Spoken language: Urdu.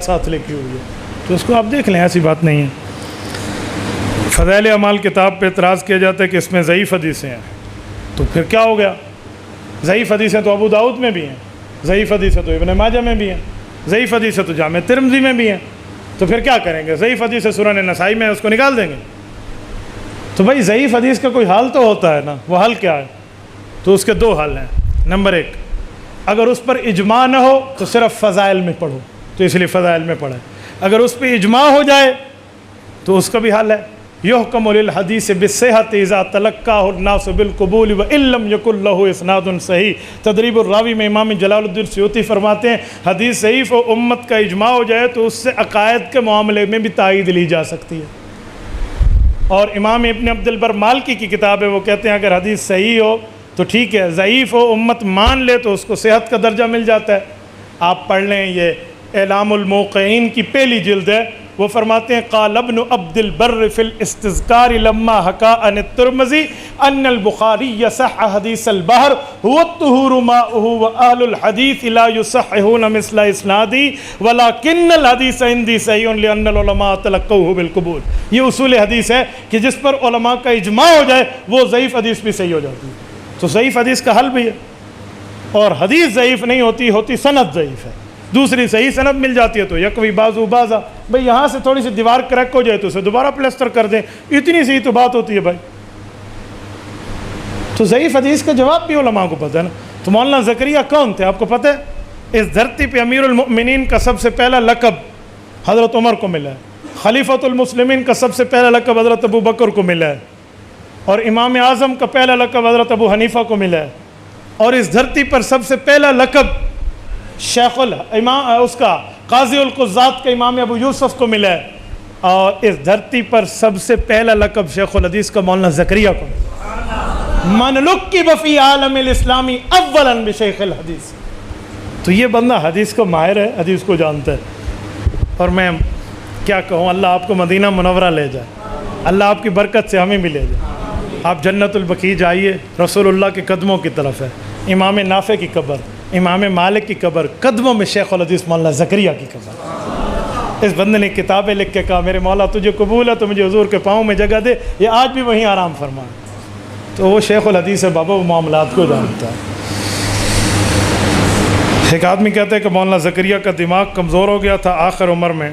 ساتھ لکھی ہوئی ہے، تو اس کو آپ دیکھ لیں، ایسی بات نہیں ہے۔ فضائل اعمال کتاب پہ اعتراض کیا جاتا ہے کہ اس میں ضعیف حدیثیں ہیں، تو پھر کیا ہو گیا؟ ضعیف حدیثیں تو ابو داؤد میں بھی ہیں، ضعیف حدیثیں تو ابن ماجہ میں بھی ہیں، ضعیف حدیثیں تو جامع ترمذی میں بھی ہیں، تو پھر کیا کریں گے؟ ضعیف حدیث سنن نسائی میں اس کو نکال دیں گے؟ تو بھائی ضعیف حدیث کا کوئی حال تو ہوتا ہے نا، وہ حل کیا ہے؟ تو اس کے دو حل ہیں۔ نمبر ایک، اگر اس پر اجماع نہ ہو تو صرف فضائل میں پڑھو، تو اس لیے فضائل میں پڑھیں۔ اگر اس پہ اجماع ہو جائے تو اس کا بھی حل ہے، یحکم للحدیث بالصحۃ اذا تلقاہ الناس بالقبول وان لم یکن لہ اسناد صحیح۔ تدریب الراوی میں امام جلال الدین سیوطی فرماتے ہیں حدیث ضعیف و امت کا اجماع ہو جائے تو اس سے عقائد کے معاملے میں بھی تائید لی جا سکتی ہے۔ اور امام ابن عبد البر مالکی کی کتاب ہے، وہ کہتے ہیں اگر حدیث صحیح ہو تو ٹھیک ہے، ضعیف ہو امت مان لے تو اس کو صحت کا درجہ مل جاتا ہے۔ آپ پڑھ لیں، یہ اعلام الموقعین کی پہلی جلد ہے، وہ فرماتے ہیں قال ابن عبد البر فی الاستذکار لما حکا عن الترمذی ان البخاری یصح حدیث البحر هو الطہور ماؤہ واہل الحدیث لا یصححون مثل اسنادی ولکن الحدیث عندی صحیح لان العلماء تلقوہ بالقبول۔ یہ اصول حدیث ہے کہ جس پر علماء کا اجماع ہو جائے وہ ضعیف حدیث بھی صحیح ہو جاتی ہے۔ تو ضعیف حدیث کا حل بھی ہے، اور حدیث ضعیف نہیں ہوتی سند ضعیف ہے، دوسری صحیح سند مل جاتی ہے تو یکوی بازو بازا، بھئی یہاں سے تھوڑی سی دیوار کریک ہو جائے تو اسے دوبارہ پلسٹر کر دیں، اتنی سی تو بات ہوتی ہے بھائی۔ تو ضعیف حدیث کا جواب بھی علماء کو پتہ ہے نا۔ تو مولانا زکریا کون تھے آپ کو پتہ ہے؟ اس دھرتی پہ امیر المؤمنین کا سب سے پہلا لقب حضرت عمر کو ملا ہے، خلیفۃ المسلمین کا سب سے پہلا لقب حضرت ابو بکر کو ملا ہے، اور امام اعظم کا پہلا لقب حضرت ابو حنیفہ کو ملا ہے، اور اس دھرتی پر سب سے پہلا لقب شیخ الامام اس کا قاضی القضات کے امام ابو یوسف کو ملا ہے، اور اس دھرتی پر سب سے پہلا لقب شیخ الحدیث کا مولانا زکریا کو ملا۔ من لقب فی عالم الاسلامی اولا بشیخ الحدیث۔ تو یہ بندہ حدیث کو ماہر ہے، حدیث کو جانتا ہے، اور میں کیا کہوں، اللہ آپ کو مدینہ منورہ لے جائے، اللہ آپ کی برکت سے ہمیں بھی لے جائے۔ آپ جنت البقیع جائیے، رسول اللہ کے قدموں کی طرف ہے، امام نافع کی قبر، امام مالک کی قبر، قدموں میں شیخ الحدیث مولانا زکریا کی قبر۔ اس بندے نے کتابیں لکھ کے کہا میرے مولا تجھے قبول ہے تو مجھے حضور کے پاؤں میں جگہ دے، یہ آج بھی وہیں آرام فرما۔ تو وہ شیخ الحدیث ہے بابا، وہ معاملات کو جانتا ہے۔ ایک آدمی کہتا ہے کہ مولانا زکریا کا دماغ کمزور ہو گیا تھا آخر عمر میں،